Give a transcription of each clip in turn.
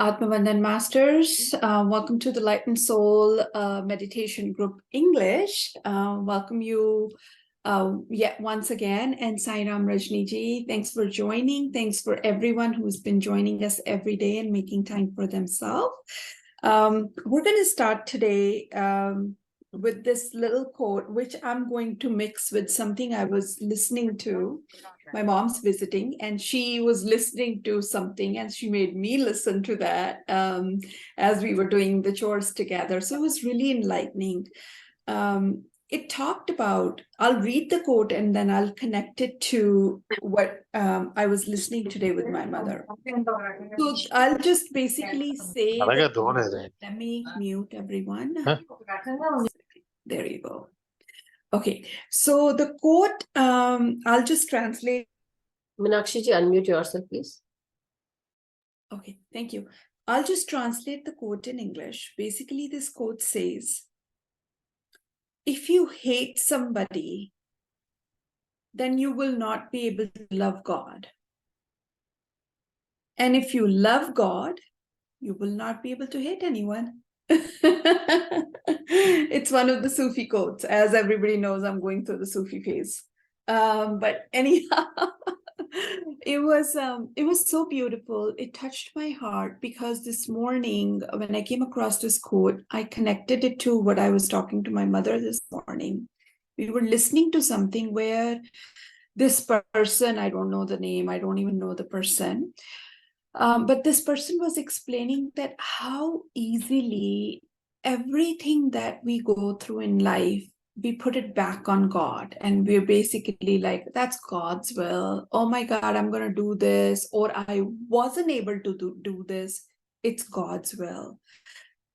Atmavandan Masters, welcome to the Light and Soul Meditation Group English. Welcome you yet once again, and Sairam Rajniji, thanks for joining. Thanks for everyone who's been joining us every day and making time for themselves. We're going to start today with this little quote, which I'm going to mix with something I was listening to. My mom's visiting and she was listening to something and she made me listen to that as we were doing the chores together. So it was really enlightening. It talked about, I'll read the quote and then I'll connect it to what I was listening today with my mother. So I'll just basically say, let me mute everyone. There you go. Okay, so the quote, I'll just translate. Meenakshi ji, unmute yourself, please. Okay, thank you. I'll just translate the quote in English. Basically, this quote says, if you hate somebody, then you will not be able to love God. And if you love God, you will not be able to hate anyone. It's one of the Sufi quotes. As everybody knows, I'm going through the Sufi phase. But anyhow, it was so beautiful. It touched my heart because this morning when I came across this quote, I connected it to what I was talking to my mother this morning. We were listening to something where this person, I don't know the name, I don't even know the person, but this person was explaining that how easily everything that we go through in life, we put it back on God. And we're basically like, that's God's will. Oh my God, I'm going to do this. Or I wasn't able to do this. It's God's will.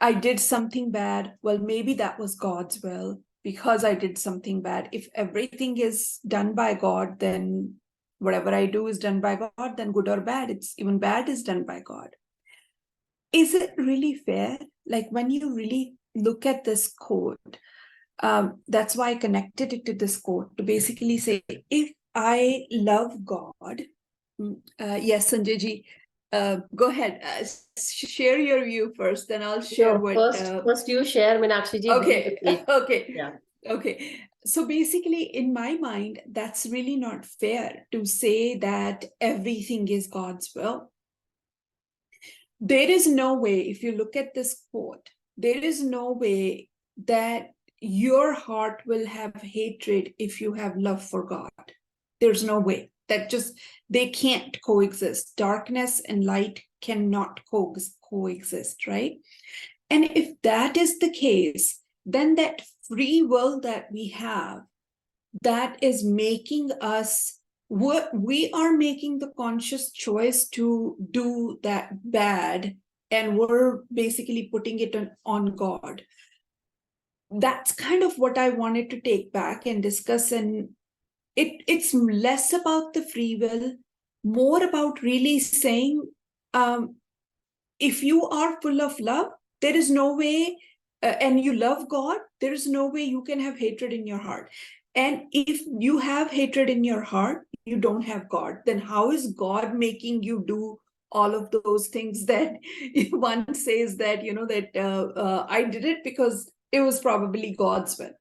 I did something bad. Well, maybe that was God's will because I did something bad. If everything is done by God, then whatever I do is done by God, then good or bad, it's even bad is done by God. Is it really fair? Like when you really look at this quote, that's why I connected it to this quote to basically say, if I love God, yes, Sanjay ji, go ahead, share your view first, then I'll share First you share, Meenakshi ji. Okay, okay. Yeah. Okay, so basically in my mind, that's really not fair to say that everything is God's will. There is no way, if you look at this quote, there is no way that your heart will have hatred if you have love for God. There's no way. That just, they can't coexist. Darkness and light cannot coexist, right? And if that is the case, then that free will that we have, that is making us, we are making the conscious choice to do that bad, and we're basically putting it on God. That's kind of what I wanted to take back and discuss. And it's less about the free will, more about really saying, if you are full of love, there is no way, and you love God, there is no way you can have hatred in your heart. And if you have hatred in your heart, you don't have God. Then how is God making you do all of those things that one says that, that I did it because it was probably God's will.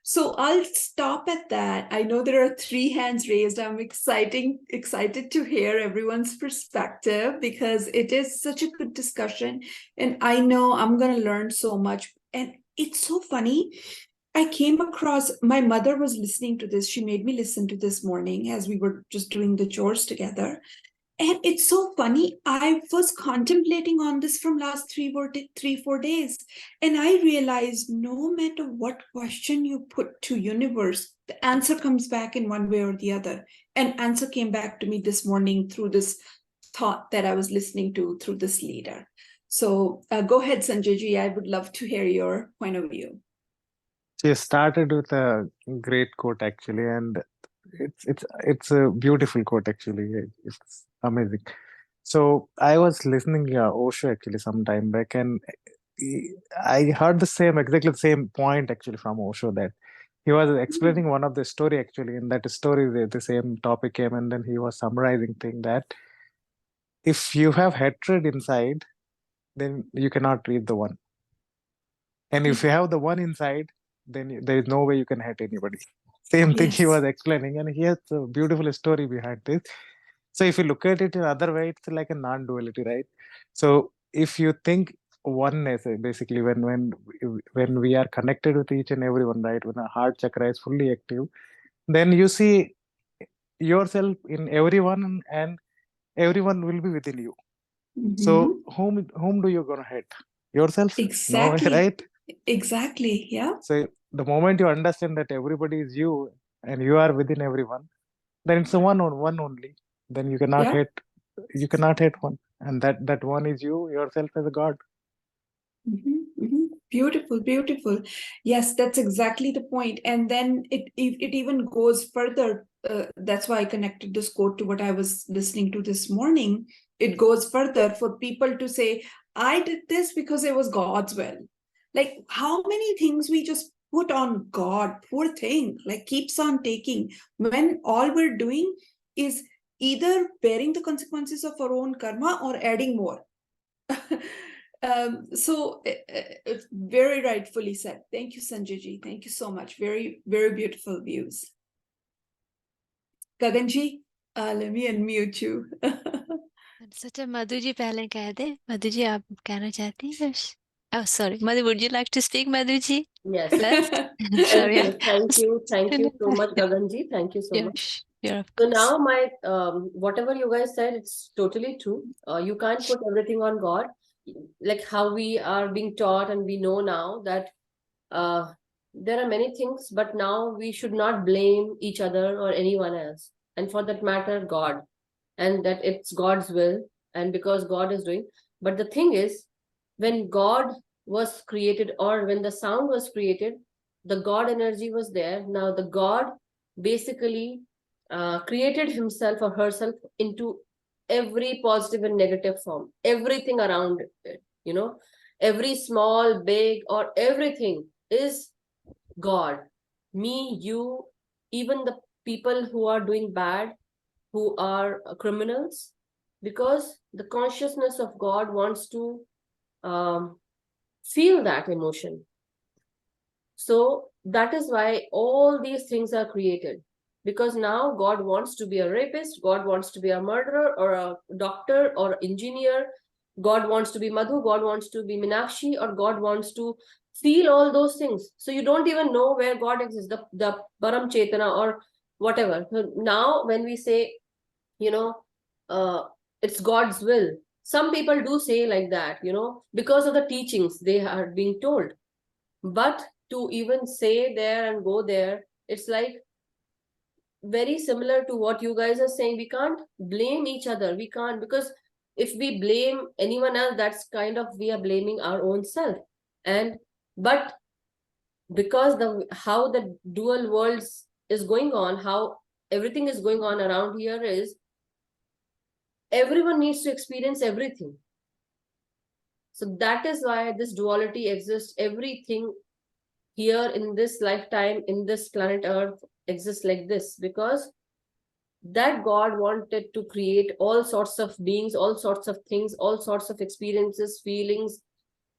So I'll stop at that. I know there are 3 hands raised. I'm excited to hear everyone's perspective because it is such a good discussion. And I know I'm going to learn so much. And it's so funny. I came across, my mother was listening to this. She made me listen to this morning as we were just doing the chores together. And it's so funny. I was contemplating on this from last 3-4 days. And I realized no matter what question you put to universe, the answer comes back in one way or the other. And answer came back to me this morning through this thought that I was listening to through this leader. So go ahead, Sanjay ji. I would love to hear your point of view. She started with a great quote actually, and it's a beautiful quote actually. It's amazing. So I was listening Osho actually some time back, and I heard exactly the same point actually from Osho, that he was explaining one of the story actually. In that story, the same topic came, and then he was summarizing thing that if you have hatred inside, then you cannot reach the one. And if you have the one inside, then there is no way you can hate anybody. Same thing he was Yes. explaining, and he has a beautiful story behind this. So if you look at it in other way, it's like a non-duality, right? So if you think oneness, basically when we are connected with each and everyone, right? When our heart chakra is fully active, then you see yourself in everyone, and everyone will be within you. So whom do you gonna hate? Yourself? No way, Exactly. right? Exactly. Yeah. So the moment you understand that everybody is you and you are within everyone, then it's a one on one only. Then you cannot Yeah. hate one. And that one is you, yourself as a God. Beautiful, beautiful. Yes, that's exactly the point. And then it even goes further. That's why I connected this quote to what I was listening to this morning. It goes further for people to say, I did this because it was God's will. Like, how many things we just put on God, poor thing, like keeps on taking, when all we're doing is either bearing the consequences of our own karma or adding more. So very rightfully said. Thank you, Sanjay. Thank you so much. Very, very beautiful views. Gaganji, let me unmute you. सोचा मधु जी पहले कह दे। मधु जी आप कहना चाहती हैं कुछ? Oh, sorry. Madhu, would you like to speak, Madhu ji? Yes. First? Thank Sorry. you. Thank you. Thank you so much, Gaganji. Thank you so much. Yeah, of So course. now whatever you guys said, it's totally true. You can't put everything on God. Like how we are being taught and we know now that there are many things, but now we should not blame each other or anyone else. And for that matter, God. And that it's God's will. And because God is doing. But the thing is, when God was created, or when the sound was created, the God energy was there. Now the God basically created himself or herself into every positive and negative form, everything around it, every small, big, or everything is God. Me, you, even the people who are doing bad, who are criminals, because the consciousness of God wants to feel that emotion. So that is why all these things are created, because now God wants to be a rapist, God wants to be a murderer or a doctor or engineer, God wants to be Madhu, God wants to be Meenakshi, or God wants to feel all those things. So you don't even know where God exists, the Param Chetana or whatever. So now when we say, it's God's will, some people do say like that, because of the teachings they are being told. But to even say there and go there, it's like very similar to what you guys are saying. We can't blame each other. We can't, because if we blame anyone else, that's kind of, we are blaming our own self. But because how the dual worlds is going on, how everything is going on around here is, everyone needs to experience everything. So that is why this duality exists. Everything here in this lifetime, in this planet Earth, exists like this, because that God wanted to create all sorts of beings, all sorts of things, all sorts of experiences, feelings.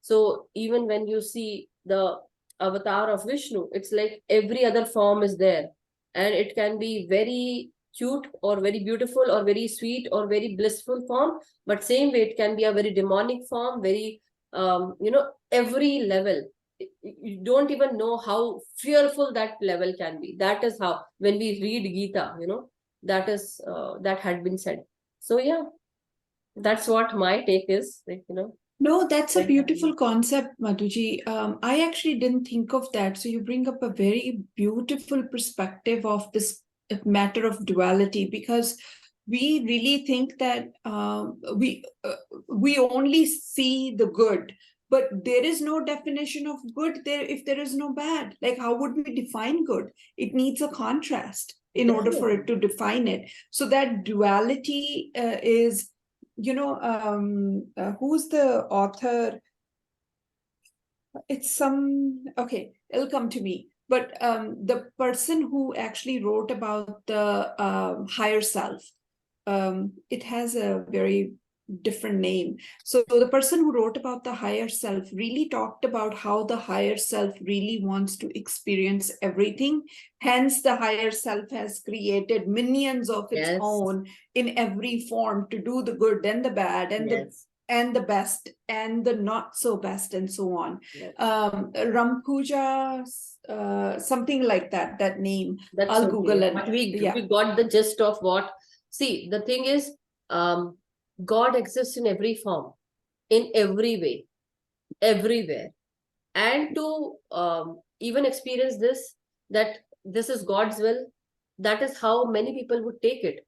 So even when you see the avatar of Vishnu, it's like every other form is there, and it can be very cute or very beautiful or very sweet or very blissful form, but same way it can be a very demonic form, very every level. You don't even know how fearful that level can be. That is how, when we read Gita, that is that had been said. So yeah, that's what my take is, No, that's a beautiful concept, Madhuji. I actually didn't think of that. So you bring up a very beautiful perspective of this matter of duality, because we really think that we only see the good, but there is no definition of good there if there is no bad. Like, how would we define good? It needs a contrast in order for it to define it. So that duality is, who's the author? It's okay, it'll come to me. But the person who actually wrote about the higher self, it has a very different name. So the person who wrote about the higher self really talked about how the higher self really wants to experience everything. Hence, the higher self has created minions of its Yes. own in every form to do the good and the bad and Yes. the best and the not so best and so on. Yes. Rampuja, something like that, that name. That's I'll okay. Google it. But we Yeah. got the gist of what. See, the thing is, God exists in every form, in every way, everywhere. And to even experience this, that this is God's will, that is how many people would take it.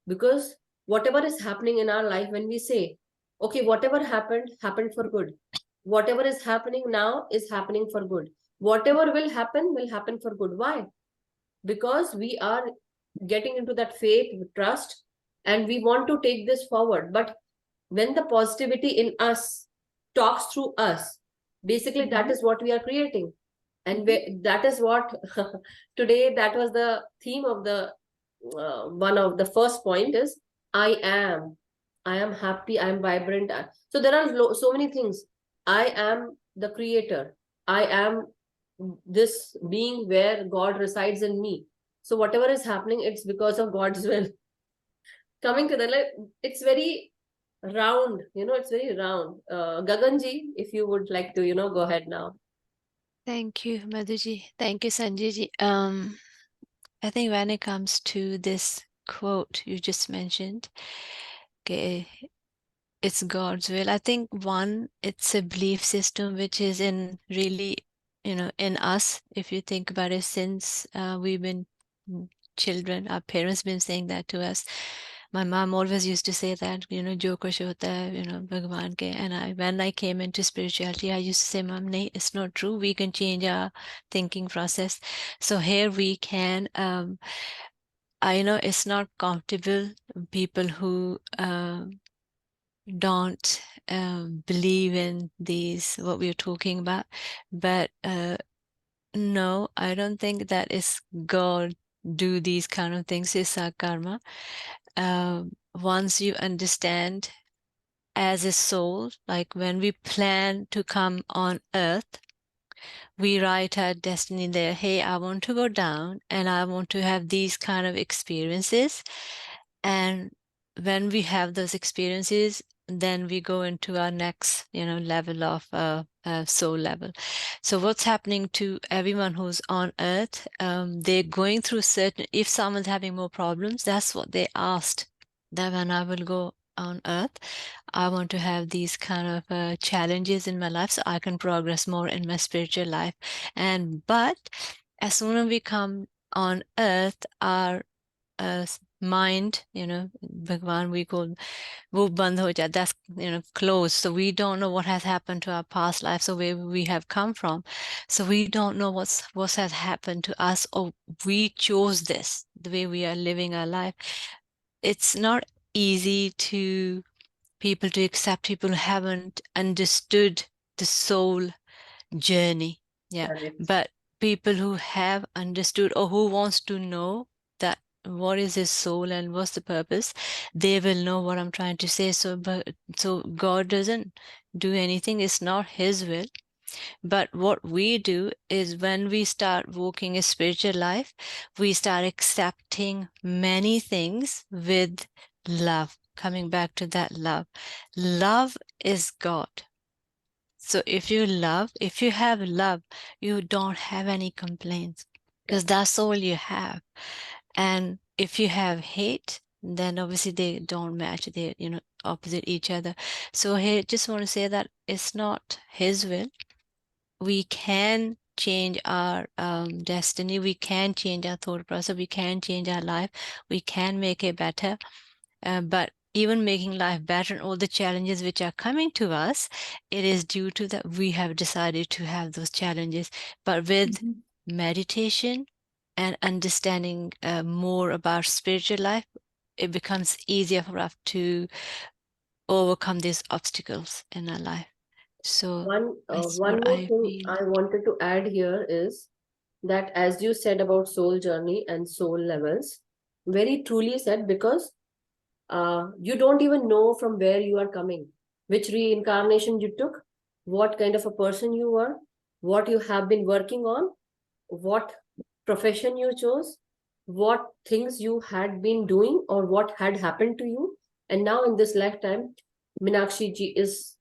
Because whatever is happening in our life, when we say, okay, whatever happened, happened for good. Whatever is happening now is happening for good. Whatever will happen for good. Why? Because we are getting into that faith, trust, and we want to take this forward. But when the positivity in us talks through us, basically that is what we are creating. And that is what today, that was the theme of the one of the first point is I am happy, I am vibrant. So there are so many things. I am the creator, I am this being where God resides in me. So whatever is happening, it's because of God's will. Coming to the, it's very round, it's very round. Gaganji, if you would like to, go ahead now. Thank you, Madhuji. Thank you, Sanjayji. I think when it comes to this quote you just mentioned, okay, it's God's will. I think one, it's a belief system which is in really, in us. If you think about it, since we've been children, our parents been saying that to us. My mom always used to say that, jo kuch hota hai, Bhagwan ke. And when I came into spirituality, I used to say, Mom, nahi, it's not true. We can change our thinking process. So here we can, I know it's not comfortable, people who don't believe in these, what we're talking about, but no, I don't think that is God do these kind of things. It's our karma. Once you understand as a soul, like when we plan to come on earth, we write our destiny there. Hey, I want to go down and I want to have these kind of experiences. And when we have those experiences, then we go into our next, level of soul level. So what's happening to everyone who's on earth, they're going through certain, if someone's having more problems, that's what they asked, that when I will go on earth, I want to have these kind of challenges in my life so I can progress more in my spiritual life. But as soon as we come on earth, our mind, Bhagwan, we call, wo bandh ho jata, that's, closed. So we don't know what has happened to our past life, so where we have come from. So we don't know what has happened to us, or we chose this, the way we are living our life. It's not easy to people to accept, people who haven't understood the soul journey. Yeah. Correct. But people who have understood, or who wants to know that what is his soul and what's the purpose, they will know what I'm trying to say. So God doesn't do anything, it's not his will. But what we do is, when we start walking a spiritual life, we start accepting many things with love. Coming back to that love. Love is God. So if you have love, you don't have any complaints, because that's all you have. And if you have hate, then obviously they don't match, they're, opposite each other. So here, just want to say that it's not his will. We can change our destiny, we can change our thought process, we can change our life, we can make it better. But even making life better and all the challenges which are coming to us, it is due to that we have decided to have those challenges. But with meditation and understanding more about spiritual life, it becomes easier for us to overcome these obstacles in our life. So One that's more what I thing feel. I wanted to add here is that, as you said about soul journey and soul levels, very truly said, because you don't even know from where you are coming, which reincarnation you took, what kind of a person you were, what you have been working on, what profession you chose, what things you had been doing or what had happened to you. And now in this lifetime, Meenakshi ji is,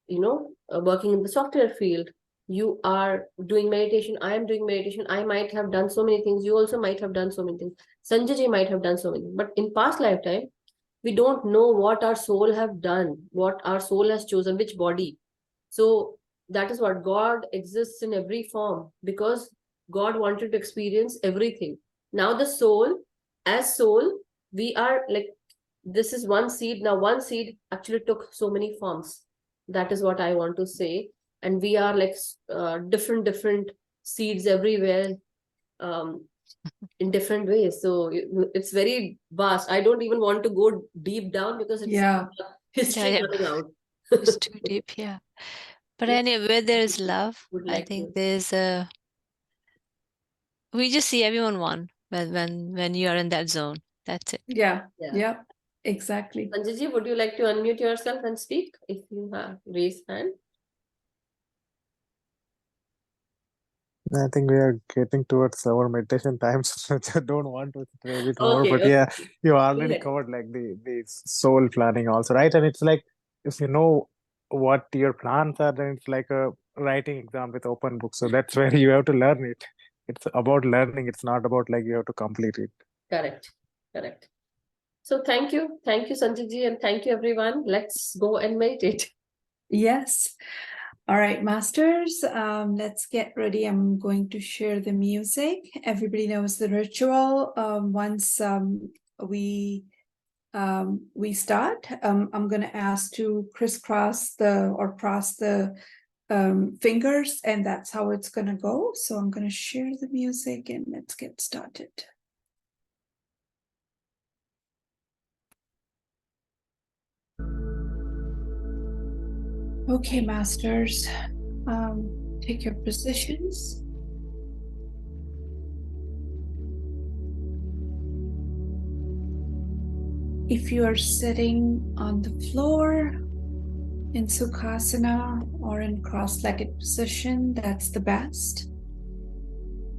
working in the software field. You are doing meditation. I am doing meditation. I might have done so many things. You also might have done so many things. Sanjay ji might have done so many. But in past lifetime, we don't know what our soul have done, what our soul has chosen, which body. So that is what God exists in every form, because God wanted to experience everything. Now the soul, as soul, we are like, this is one seed. Now one seed actually took so many forms. That is what I want to say. And we are like different seeds everywhere, in different ways. So it's very vast. I don't even want to go deep down because it's history Yeah. coming out. It's too deep, yeah. But Yes. anyway, where there is love, Would I like think to. there's we just see everyone one when you are in that zone. That's it. Yeah. Yeah. Yeah. Exactly. Sanjay ji, would you like to unmute yourself and speak if you have raised hand? I think we are getting towards our meditation time, so I don't want to raise it more. Okay, But okay. yeah, you Go already ahead. covered like the soul planning also, right? And it's like if you know what your plans are, then it's like a writing exam with open book. So that's where you have to learn it. It's about learning. It's not about like you have to complete it. Correct. Correct. So thank you. Thank you, Sanjay ji, and thank you, everyone. Let's go and meditate. Yes. All right, masters, let's get ready. I'm going to share the music. Everybody knows the ritual. Once we start, I'm going to ask to crisscross or cross the fingers, and that's how it's going to go. So I'm going to share the music and let's get started. Okay, masters, take your positions. If you are sitting on the floor in Sukhasana or in cross-legged position, that's the best.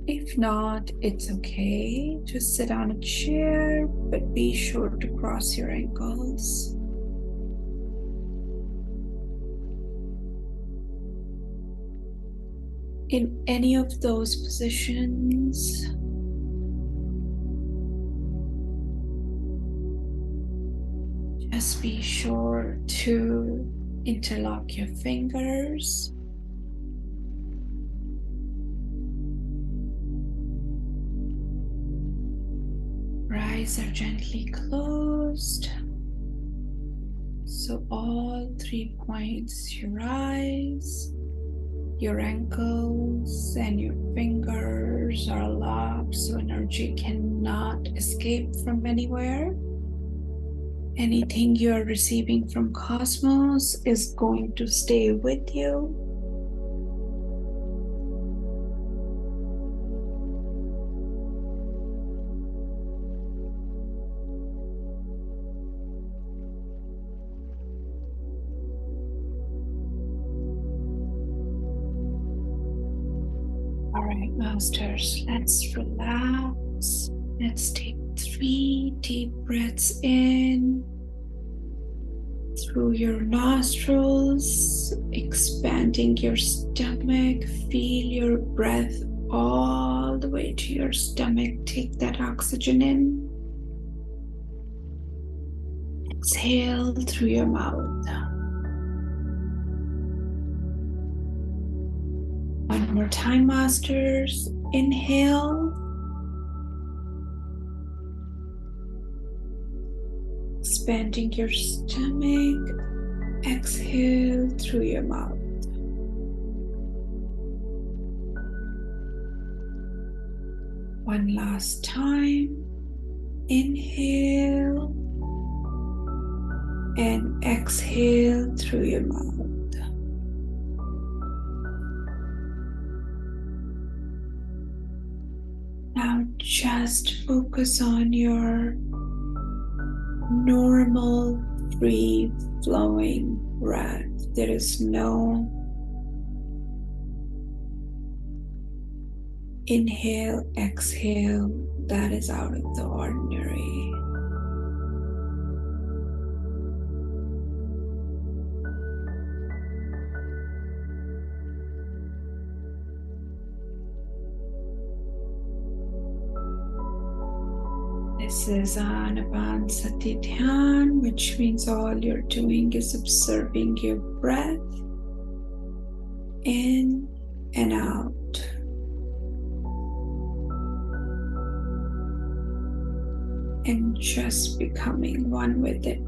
If not, it's okay. Just sit on a chair, but be sure to cross your ankles. In any of those positions, just be sure to interlock your fingers. Eyes are gently closed. So all 3 points, your eyes, your ankles, and your fingers are locked, so energy cannot escape from anywhere. Anything you are receiving from cosmos is going to stay with you. All right, masters, let's relax. Let's take 3 deep breaths in through your nostrils, expanding your stomach. Feel your breath all the way to your stomach. Take that oxygen in. Exhale through your mouth. One more time, masters. Inhale. Expanding your stomach. Exhale through your mouth. One last time. Inhale. And exhale through your mouth. Now just focus on your normal, free-flowing breath. There is no inhale, exhale that is out of the ordinary. This is Aanapansati Dhyan, which means all you're doing is observing your breath in and out. And just becoming one with it.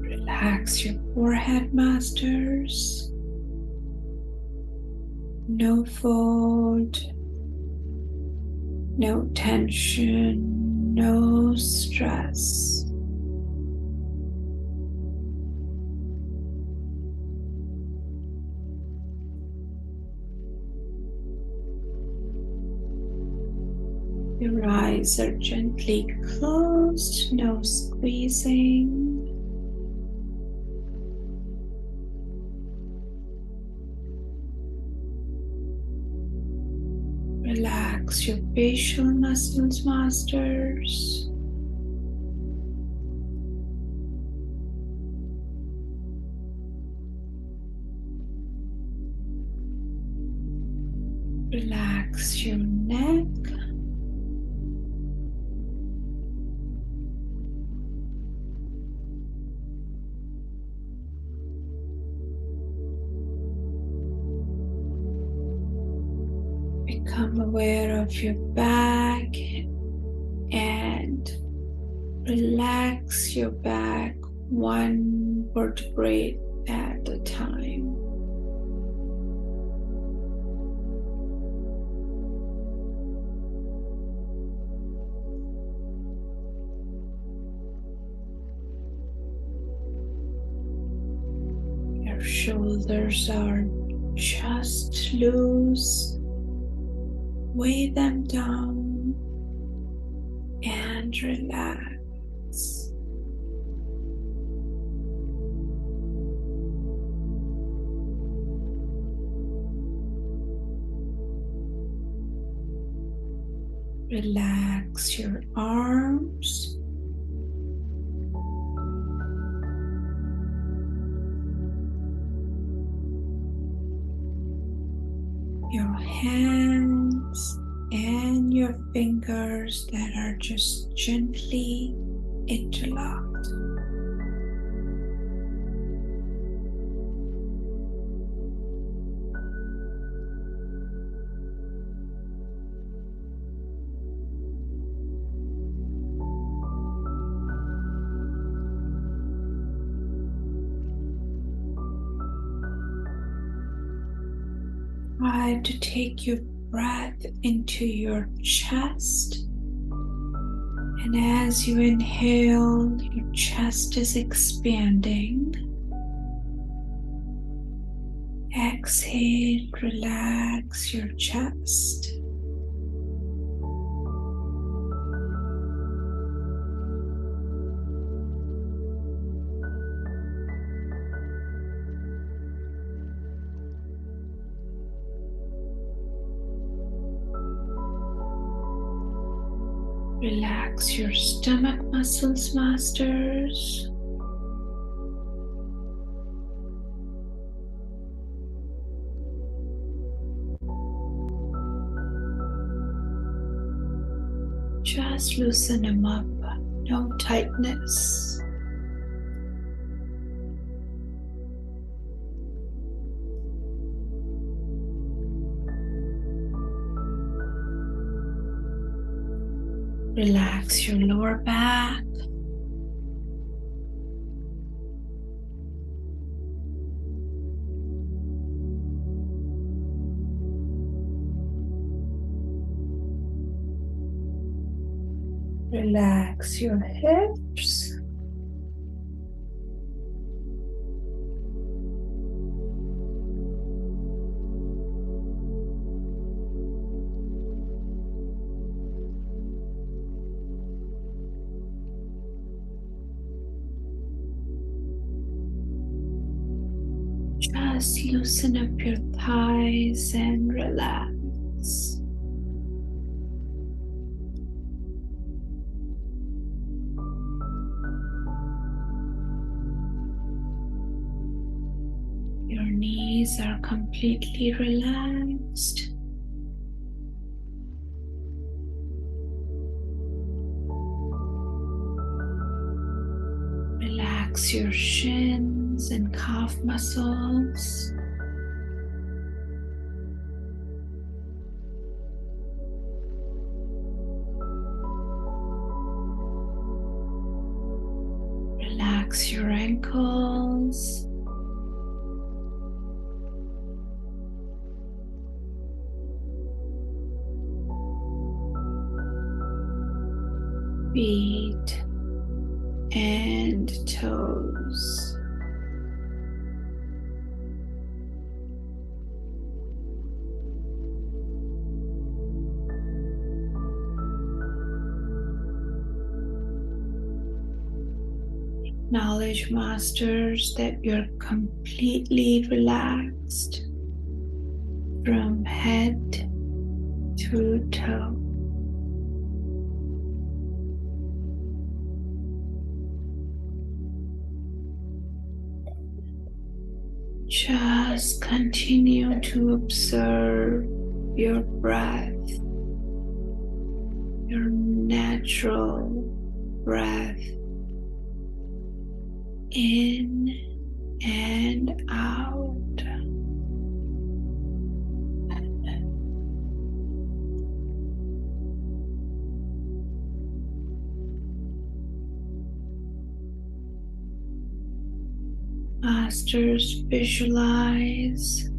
Relax your forehead, masters. No fold, no tension, no stress. Your eyes are gently closed, no squeezing. Relax your facial muscles, masters. Relax your neck. Become aware of your back and relax your back one vertebrae at a time. Your shoulders are just loose. Weigh them down and relax. Relax your arms. Your hands and your fingers that are just gently interlocked. Try to take your breath into your chest. And as you inhale, your chest is expanding. Exhale, relax your chest. Relax your stomach muscles, masters. Just loosen them up, no tightness. Relax your lower back. Relax your hips. Just loosen up your thighs and relax. Your knees are completely relaxed. Relax your shins and calf muscles. Relax your ankles. Feet and toes. Acknowledge, masters, that you're completely relaxed from head to toe. Just continue to observe your breath, your natural breath in and out. Masters, visualize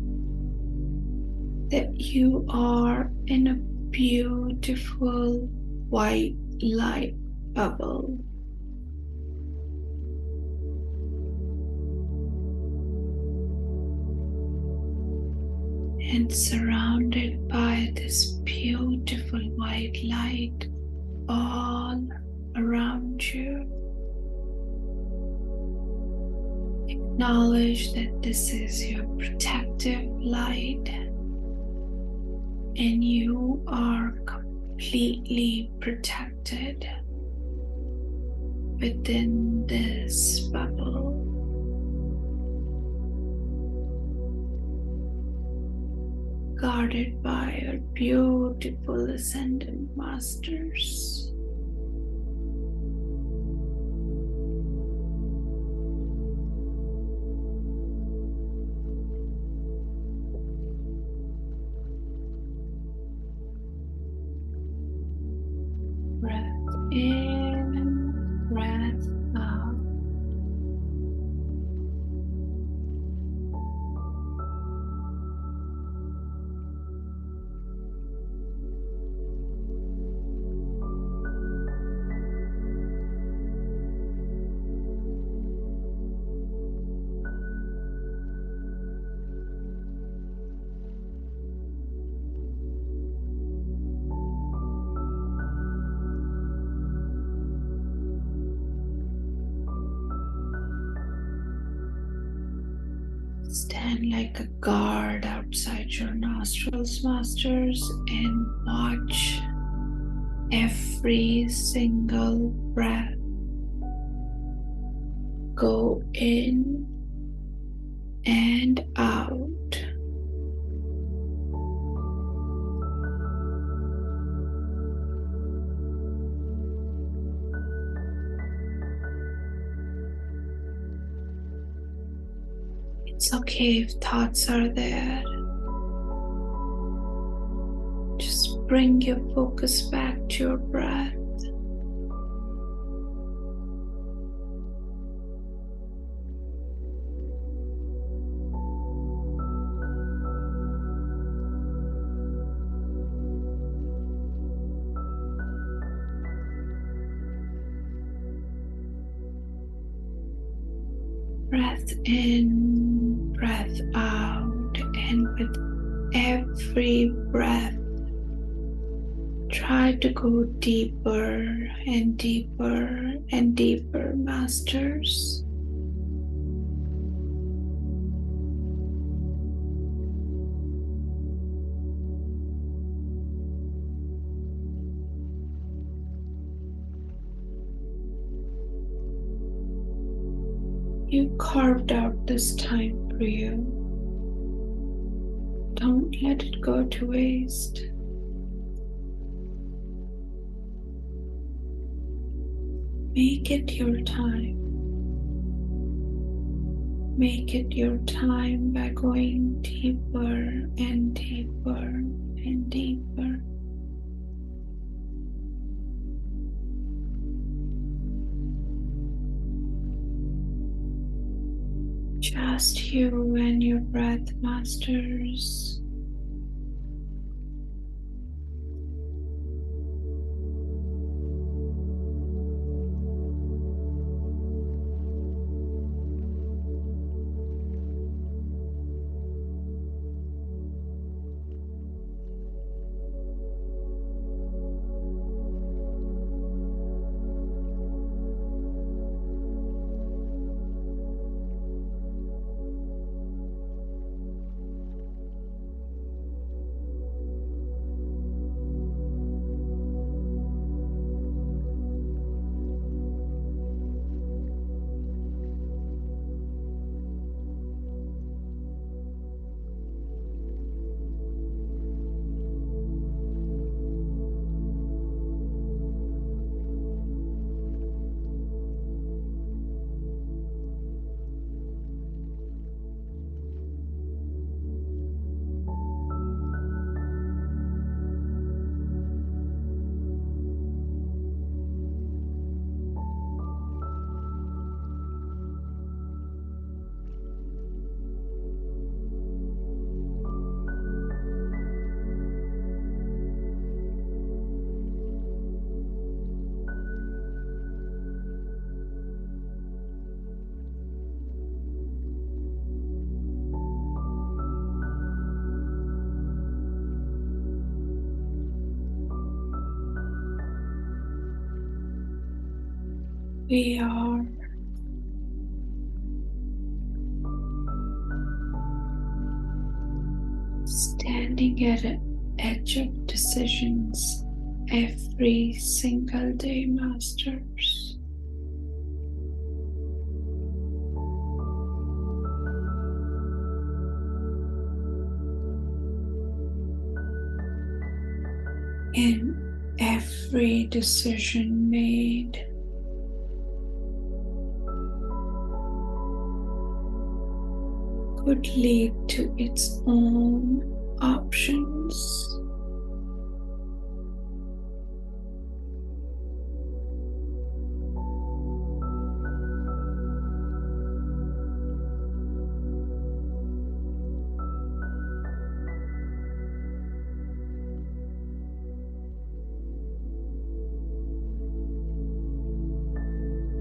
that you are in a beautiful white light bubble. And surrounded by this beautiful white light all around you. Acknowledge that this is your protective light and you are completely protected within this bubble. Guarded by your beautiful ascendant masters. Breath in, breath out. Stand like a guard outside your nostrils, masters, and watch every single breath go in and out. It's okay if thoughts are there. Just bring your focus back to your breath. Breath in, breath out, and with every breath, try to go deeper and deeper and deeper, masters. You carved out this time for you. Don't let it go to waste. Make it your time. Make it your time by going deeper and deeper and deeper. Just you and your breath, masters. We are standing at an edge of decisions every single day, masters. In every decision made, could lead to its own options.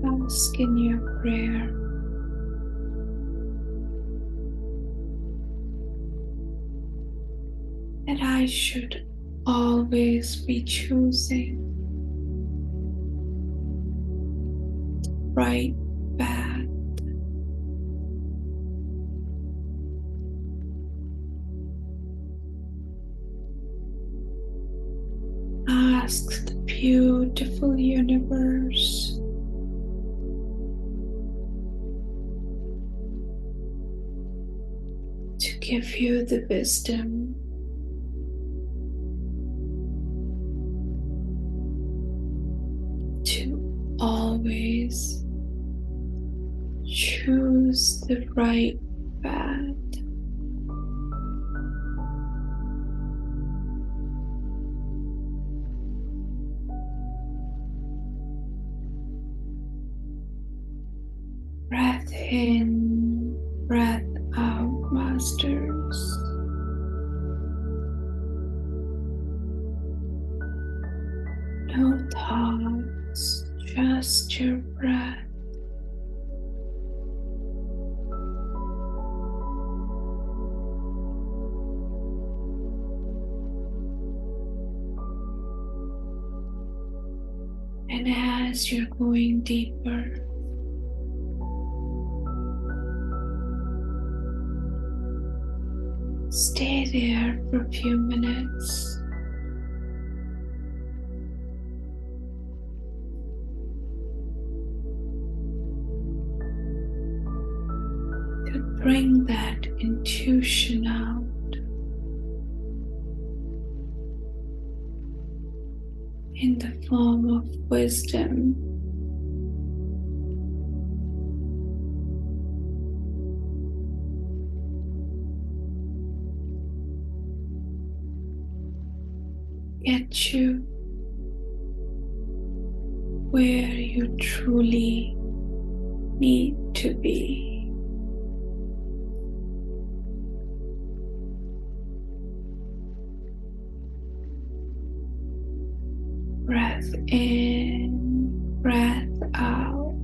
Ask in your prayer, that I should always be choosing the right path. Ask the beautiful universe to give you the wisdom to always choose the right path. Breath in, breath out, masters. No thoughts, just your breath. And as you're going deeper, stay there for a few minutes. bring that intuition out. In the form of wisdom. Get you where you truly need to be. Breath in, breath out.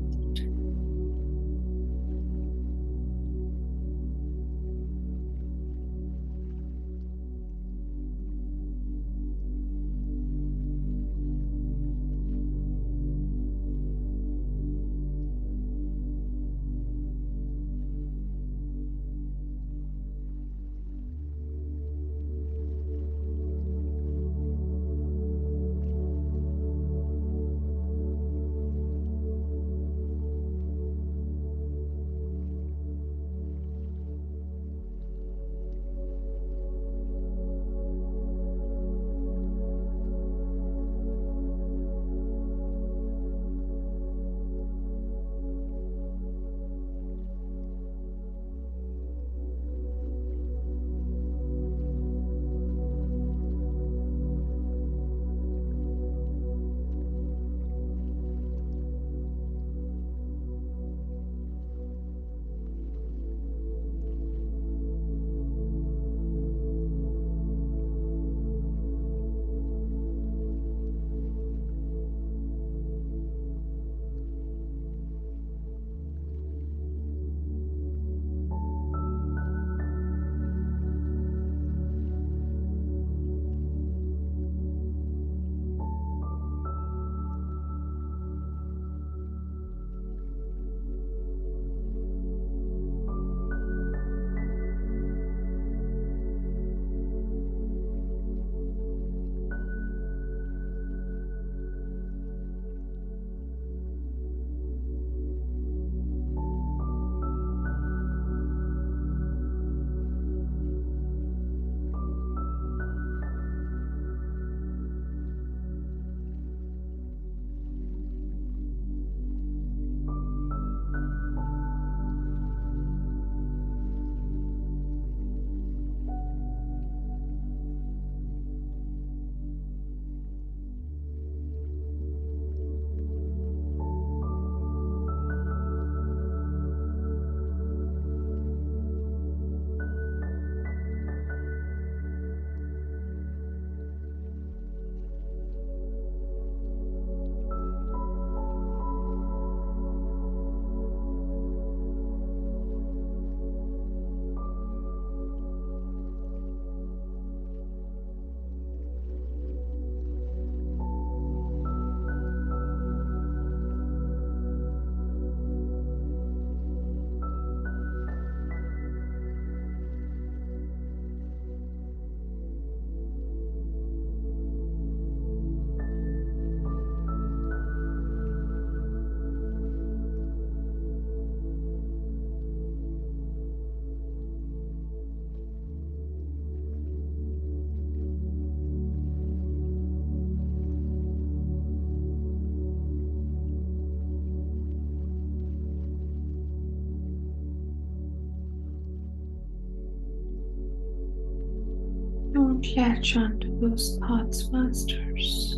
Don't latch onto those thoughts, masters.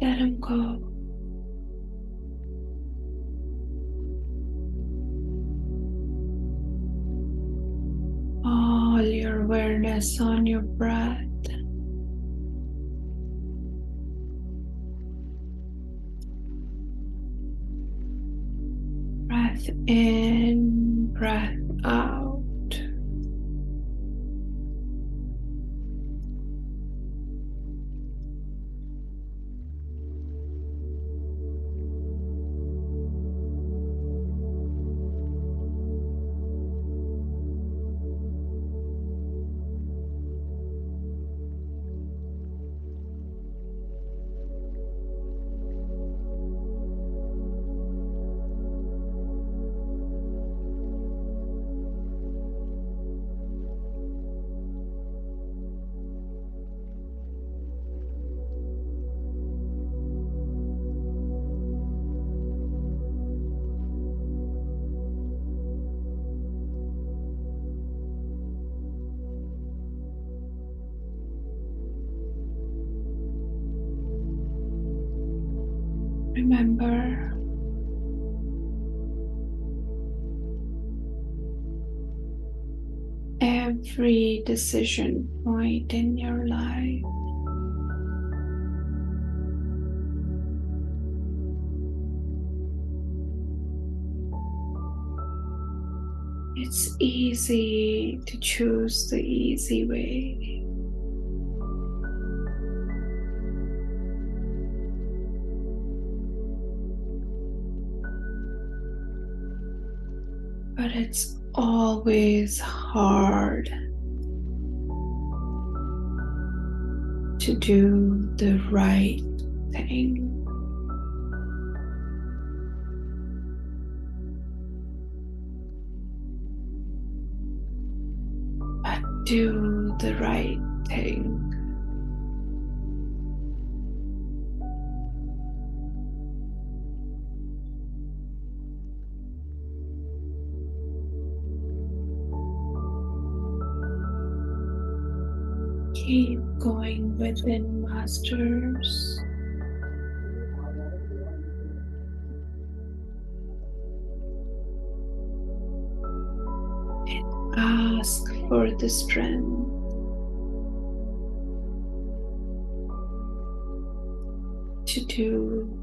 Let them go. All your awareness on your breath. Breath in, breath out. Remember, every decision point in your life it's easy to choose the easy way. But it's always hard to do the right thing. But do the right thing. Keep going within, masters. Ask for the strength to do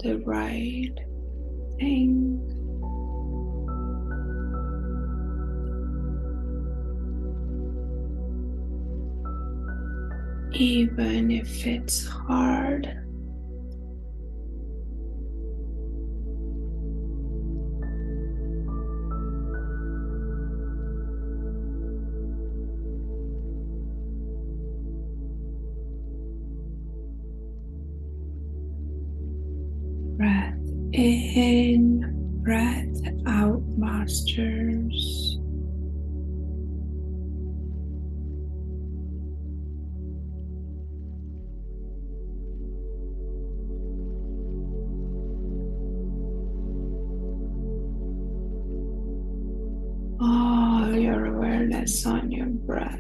the right thing. Even if it's hard. Breath in, breath out, masters. All your awareness on your breath.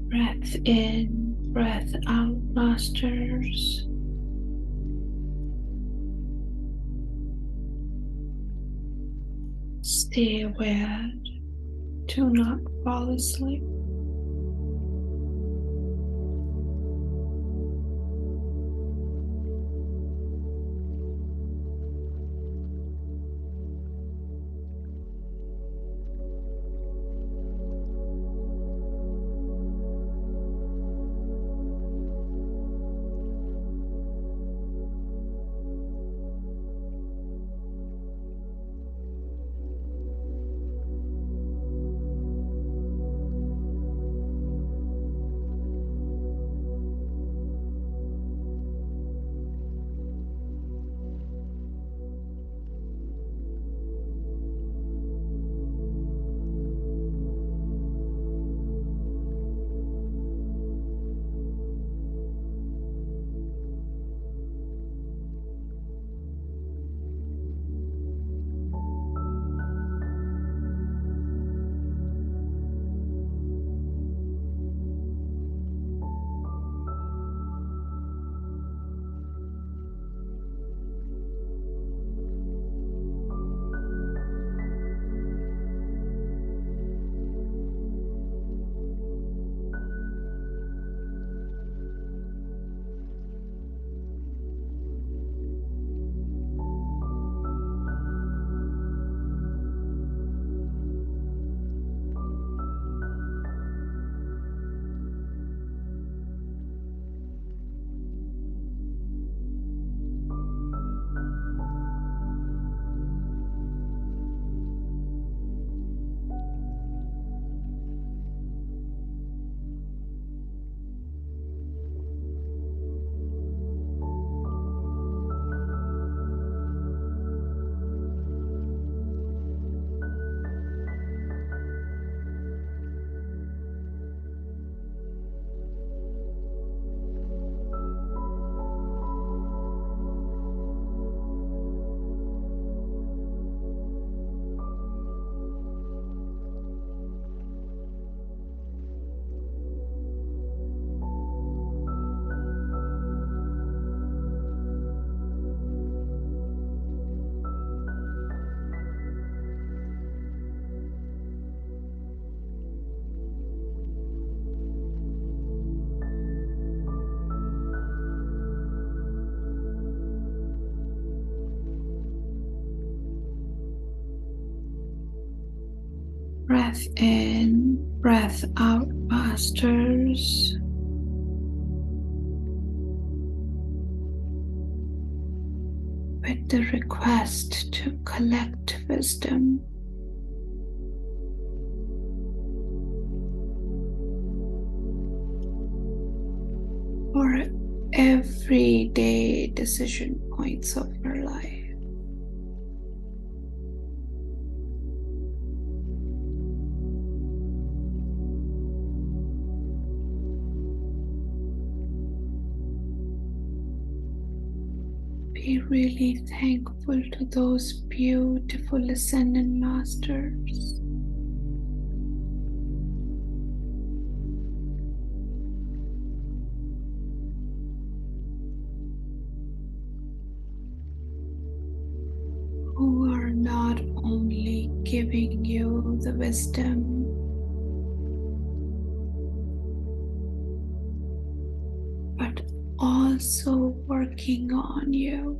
Breath in, breath out, masters. Stay aware. Do not fall asleep. Breath in, breath out, masters. With the request to collect wisdom. For everyday decision points of our life. Be really thankful to those beautiful Ascended Masters. Who are not only giving you the wisdom, but also working on you.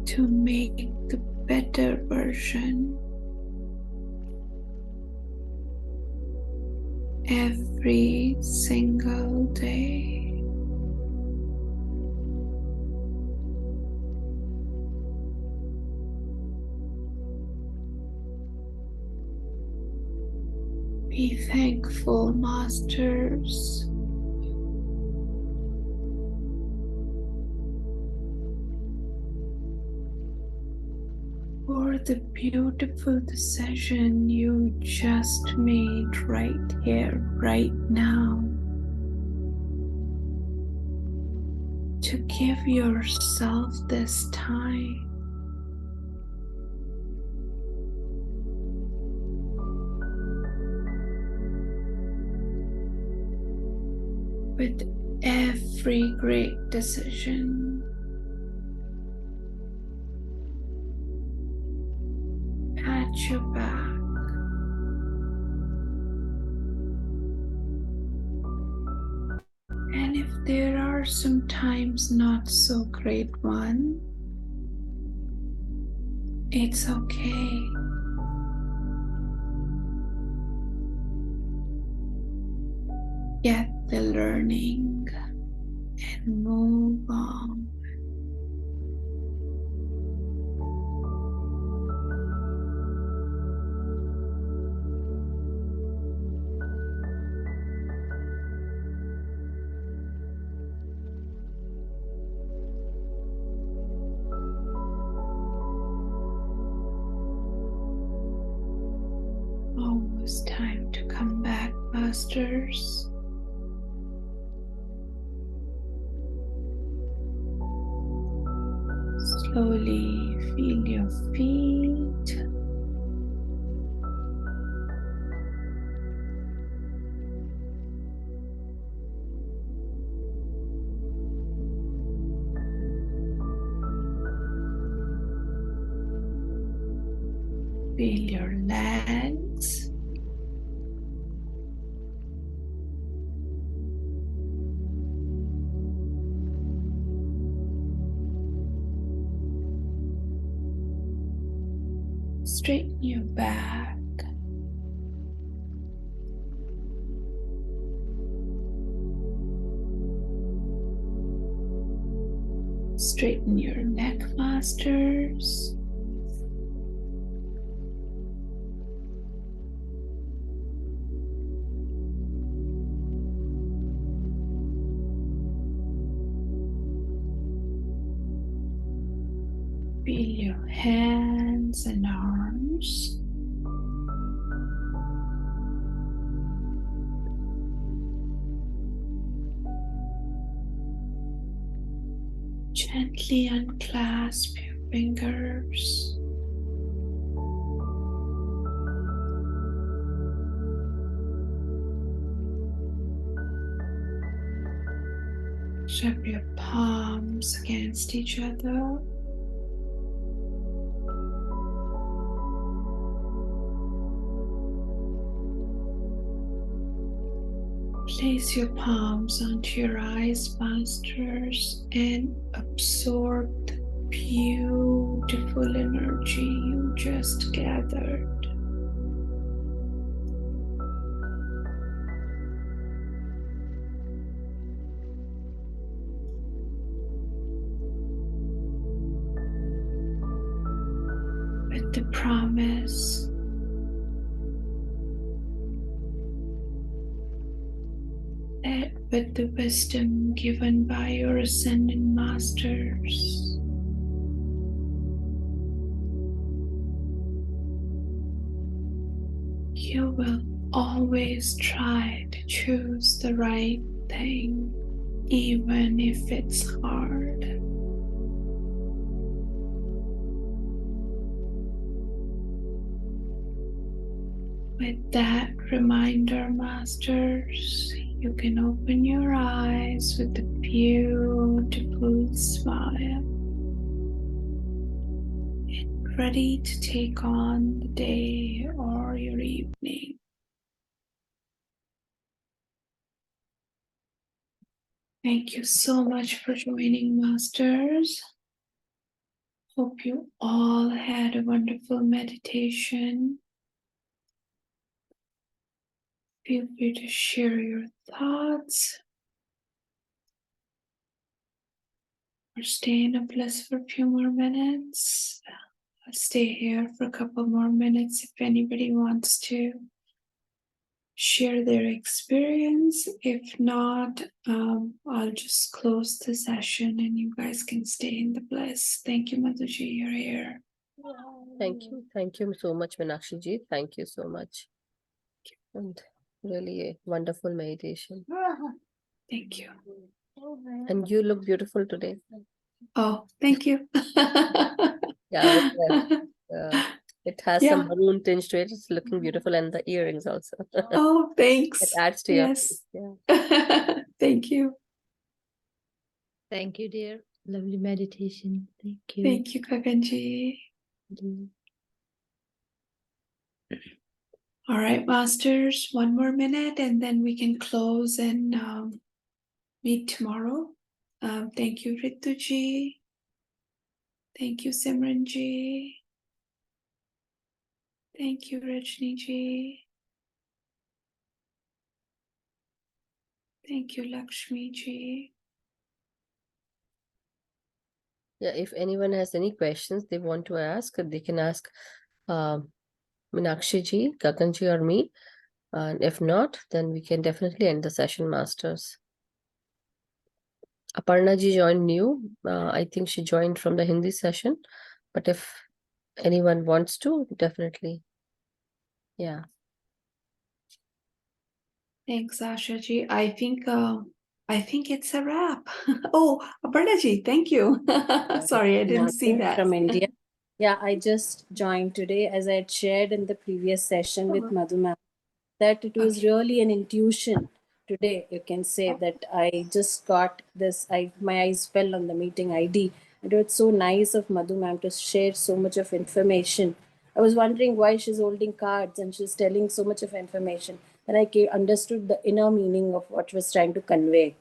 To make the better version every single day. Be thankful, Masters. For the beautiful decision you just made right here, right now. To give yourself this time. With every great decision, pat your back. And if there are sometimes not so great one, it's okay. Get the learning and move on. Almost time to come back, Masters. Slowly feel your feet. Feel your legs. Straighten your back. Straighten your neck, Masters. Feel your hands and arms. Gently unclasp your fingers. Rub your palms against each other. Place your palms onto your eyes, masters, and absorb the beautiful energy you just gathered. With the promise that with the wisdom given by your ascended masters, you will always try to choose the right thing, even if it's hard. With that reminder, masters, you can open your eyes with a beautiful smile and ready to take on the day or your evening. Thank you so much for joining, masters. Hope you all had a wonderful meditation. Feel free to share your thoughts or stay in a bliss for a few more minutes. I'll stay here for a couple more minutes if anybody wants to share their experience. If not, I'll just close the session and you guys can stay in the bliss. Thank you, Madhuji, you're here. Thank you. Thank you so much, Meenakshi ji. Thank you so much. And really a wonderful meditation. Thank you. And you look beautiful today. Oh, thank you. Yeah, it has some Yeah. maroon tinge to it. It's looking beautiful, and the earrings also. Oh, thanks. It adds to your Yes. face. Yeah. Thank you. Thank you, dear. Lovely meditation. Thank you. Thank you, Gaganji. All right, masters, one more minute and then we can close and meet tomorrow. Thank you, Rituji. Thank you, Simranji. Thank you, Rajniji. Thank you, Lakshmiji. Yeah, if anyone has any questions they want to ask, they can ask Meenakshi ji, Gagan ji, or me. And if not, then we can definitely end the session, masters. Aparna ji joined new. I think she joined from the Hindi session. But if anyone wants to, definitely. Yeah. Thanks, Ashaji. I think it's a wrap. Oh, Aparnaji, thank you. Sorry, I didn't see that. From India. Yeah, I just joined today, as I had shared in the previous session with Madhu ma'am, that it was really an intuition today. You can say that I just got this, my eyes fell on the meeting ID. It was so nice of Madhu ma'am to share so much of information. I was wondering why she's holding cards and she's telling so much of information. Then I understood the inner meaning of what she was trying to convey.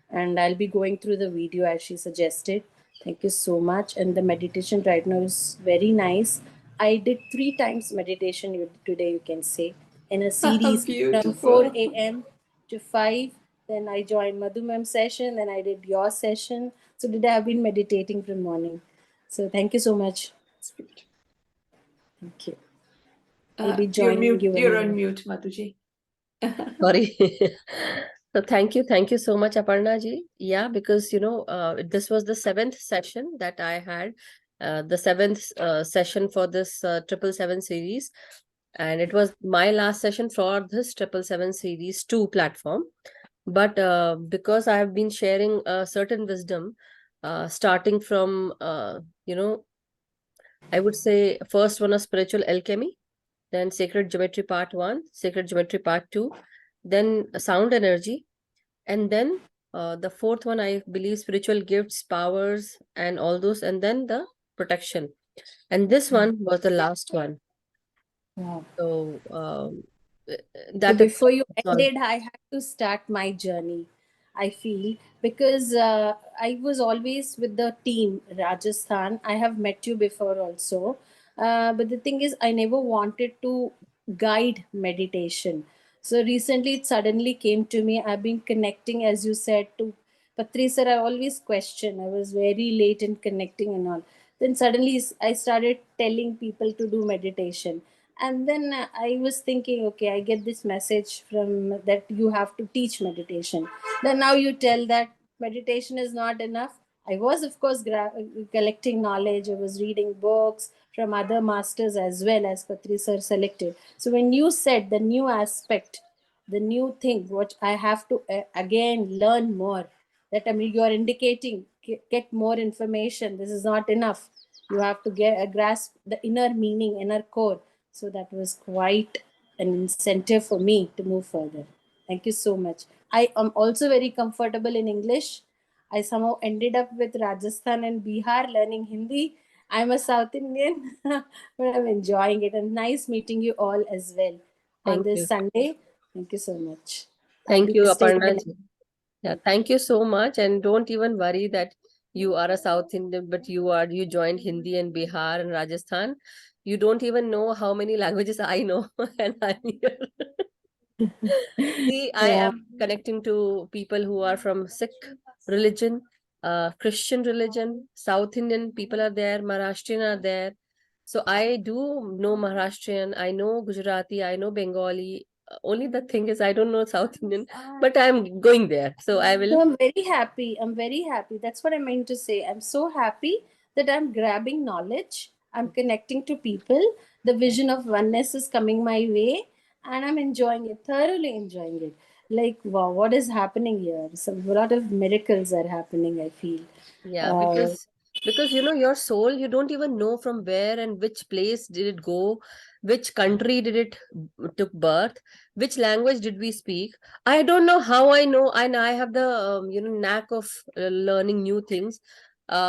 And I'll be going through the video as she suggested. Thank you so much. And the meditation right now is very nice. I did 3 times meditation today, you can say, in a series from Beautiful. 4 a.m. to 5. Then I joined Madhu ma'am's session, then I did your session. So today I've been meditating from morning. So thank you so much. Thank you. I'll be joining you. You're on mute, Madhuji. Sorry. So thank you so much, Aparna ji. Yeah, because this was the 7th session that I had, the 7th session for this 777 series, and it was my last session for this 777 series 2 platform. But because I have been sharing a certain wisdom, starting from I would say first one of spiritual alchemy, then sacred geometry part 1, sacred geometry part 2, then sound energy, and then the 4th one, I believe, spiritual gifts, powers, and all those, and then the protection. And this one was the last one. Wow. So So that is before you all. ended, I had to start my journey, I feel, because I was always with the team, Rajasthan. I have met you before also. But the thing is, I never wanted to guide meditation. So recently, it suddenly came to me. I've been connecting, as you said, to Patri sir. I always question. I was very late in connecting and all. Then suddenly, I started telling people to do meditation, and then I was thinking, okay, I get this message from that you have to teach meditation. Then now you tell that meditation is not enough. I was, of course, collecting knowledge. I was reading books from other masters as well, as Patri sir selected. So when you said the new aspect, the new thing what I have to again learn more, that I mean you are indicating, get more information, this is not enough, you have to get a grasp the inner meaning, inner core. So that was quite an incentive for me to move further. Thank you so much. I am also very comfortable in English. I somehow ended up with Rajasthan and Bihar learning Hindi. I'm a South Indian, but I'm enjoying it. And nice meeting you all as well on Thank this you. Sunday. Thank you so much. I'll Thank be you, staying Aparna in. ji. Yeah, thank you so much. And don't even worry that you are a South Indian, but you joined Hindi and Bihar and Rajasthan. You don't even know how many languages I know, and I'm here. See, I Yeah. am connecting to people who are from Sikh religion, Christian religion, South Indian people are there, Maharashtrian are there. So I do know Maharashtrian, I know Gujarati, I know Bengali. Only the thing is I don't know South Indian, but I'm going there. So I will. So I'm very happy. I'm very happy. That's what I meant to say. I'm so happy that I'm grabbing knowledge. I'm connecting to people. The vision of oneness is coming my way, and I'm enjoying it, thoroughly enjoying it. Like, wow, what is happening here? Some a lot of miracles are happening, I feel. Yeah, Uh, because you know your soul, you don't even know from where and which place did it go, which country did it took birth, which language did we speak. I don't know how I know, and I have the knack of learning new things.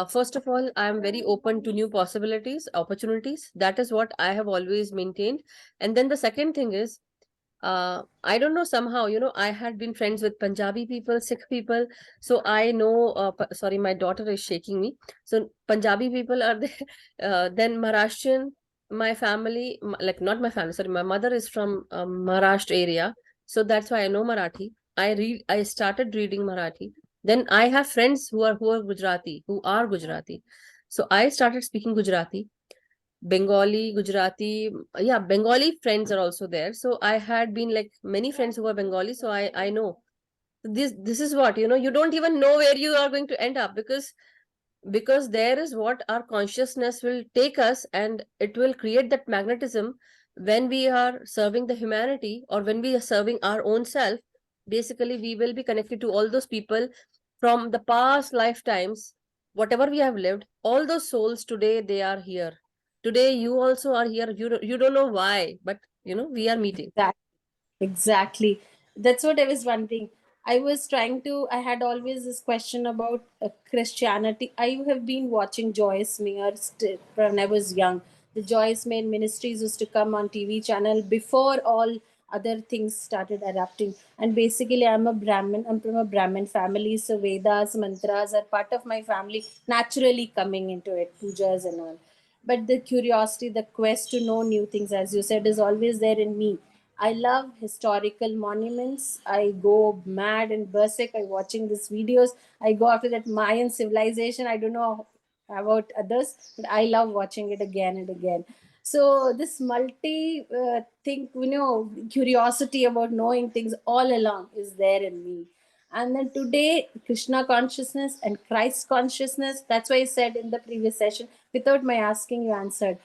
First of all, I am very open to new possibilities, opportunities. That is what I have always maintained. And then the second thing is I don't know, somehow, I had been friends with Punjabi people, Sikh people. So I know, sorry, my daughter is shaking me. So Punjabi people are there. Then Maharashtrian, my family, like not my family, sorry, my mother is from Maharashtra area. So that's why I know Marathi. I started reading Marathi. Then I have friends who are Gujarati, who are Gujarati. So I started speaking Gujarati. Bengali, Gujarati, yeah, Bengali friends are also there. So I had been like many friends who are Bengali, so I know this is what you don't even know where you are going to end up because there is what our consciousness will take us, and it will create that magnetism when we are serving the humanity or when we are serving our own self. Basically, we will be connected to all those people from the past lifetimes, whatever we have lived. All those souls today, they are here. Today you also are here. You don't know why, but we are meeting. Exactly. That's what I was wondering. I was trying to, I had always this question about Christianity. I have been watching Joyce Meyer when I was young. The Joyce Meyer ministries used to come on TV channel before all other things started erupting. And basically, I'm a Brahmin. I'm from a Brahmin family. So Vedas, mantras are part of my family, naturally coming into it, pujas and all. But the curiosity, the quest to know new things, as you said, is always there in me. I love historical monuments. I go mad and berserk by watching these videos. I go after that Mayan civilization. I don't know about others, but I love watching it again and again. So this multi thing, curiosity about knowing things all along is there in me. And then today, Krishna consciousness and Christ consciousness. That's why I said in the previous session, without my asking, you answered.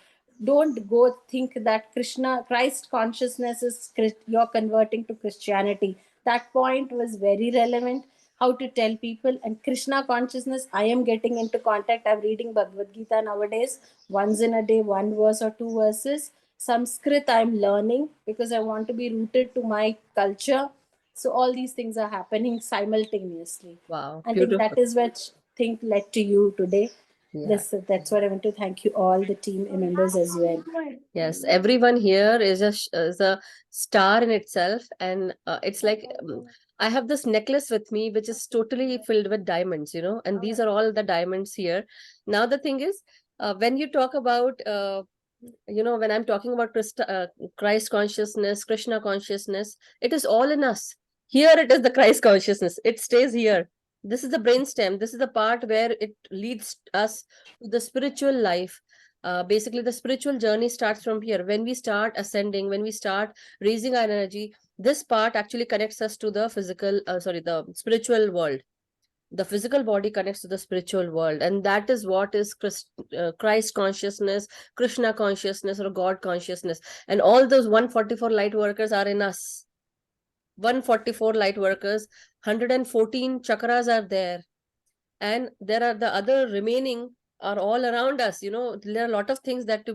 Don't go think that Christ consciousness is you're converting to Christianity. That point was very relevant. How to tell people, and Krishna consciousness, I am getting into contact. I'm reading Bhagavad Gita nowadays, once in a day, one verse or two verses. Sanskrit I'm learning because I want to be rooted to my culture. So all these things are happening simultaneously. Wow, I think that beautiful. is what thing led to you today. Yeah. That's what I want to thank you all the team members as well. Yes, everyone here is a star in itself, and it's like I have this necklace with me, which is totally filled with diamonds, you know, and these are all the diamonds here. Now the thing is, when you talk about, you know, when I'm talking about Christ consciousness, Krishna consciousness, it is all in us. Here it is the Christ consciousness. It stays here. This is the brainstem. This is the part where it leads us to the spiritual life. Basically, the spiritual journey starts from here. When we start ascending, when we start raising our energy, this part actually connects us to the the spiritual world. The physical body connects to the spiritual world, and that is what is Christ consciousness, Krishna consciousness, or God consciousness. And all those 144 light workers are in us. 144 light workers, 114 chakras are there, and there are the other remaining are all around us. You know, there are a lot of things that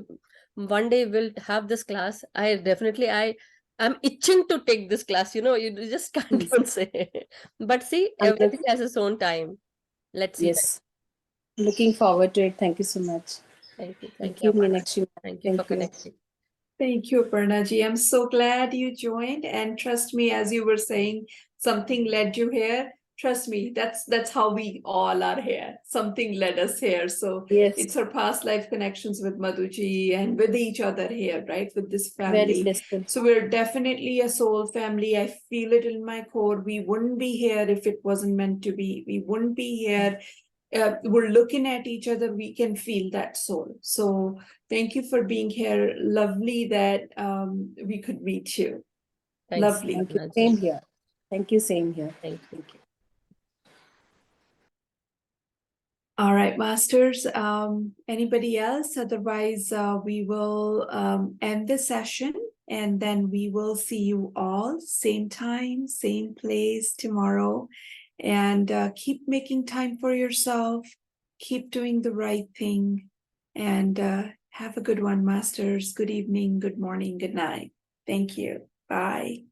one day we'll have this class. I'm itching to take this class. You know, you just can't don't say. But see, everything has its own time. Let's see. Yes. Looking forward to it. Thank you so much. Thank you. Thank you, Meenakshi. Thank you for connecting. Thank you, Aparnaji. I'm so glad you joined. And trust me, as you were saying, something led you here. Trust me, that's how we all are here. Something led us here. So Yes. it's our past life connections with Madhuji and with each other here, right? With this Very family. blissful. So we're definitely a soul family. I feel it in my core. We wouldn't be here if it wasn't meant to be. We wouldn't be here. We're looking at each other, we can feel that soul. So thank you for being here. Lovely that we could meet you. Thanks. Lovely. Thank you. Same here. Thank you. Same here. Thank you. All right, masters. Anybody else? Otherwise, we will end the session, and then we will see you all same time, same place tomorrow. And keep making time for yourself. Keep doing the right thing. And have a good one, masters. Good evening, good morning, good night. Thank you. Bye.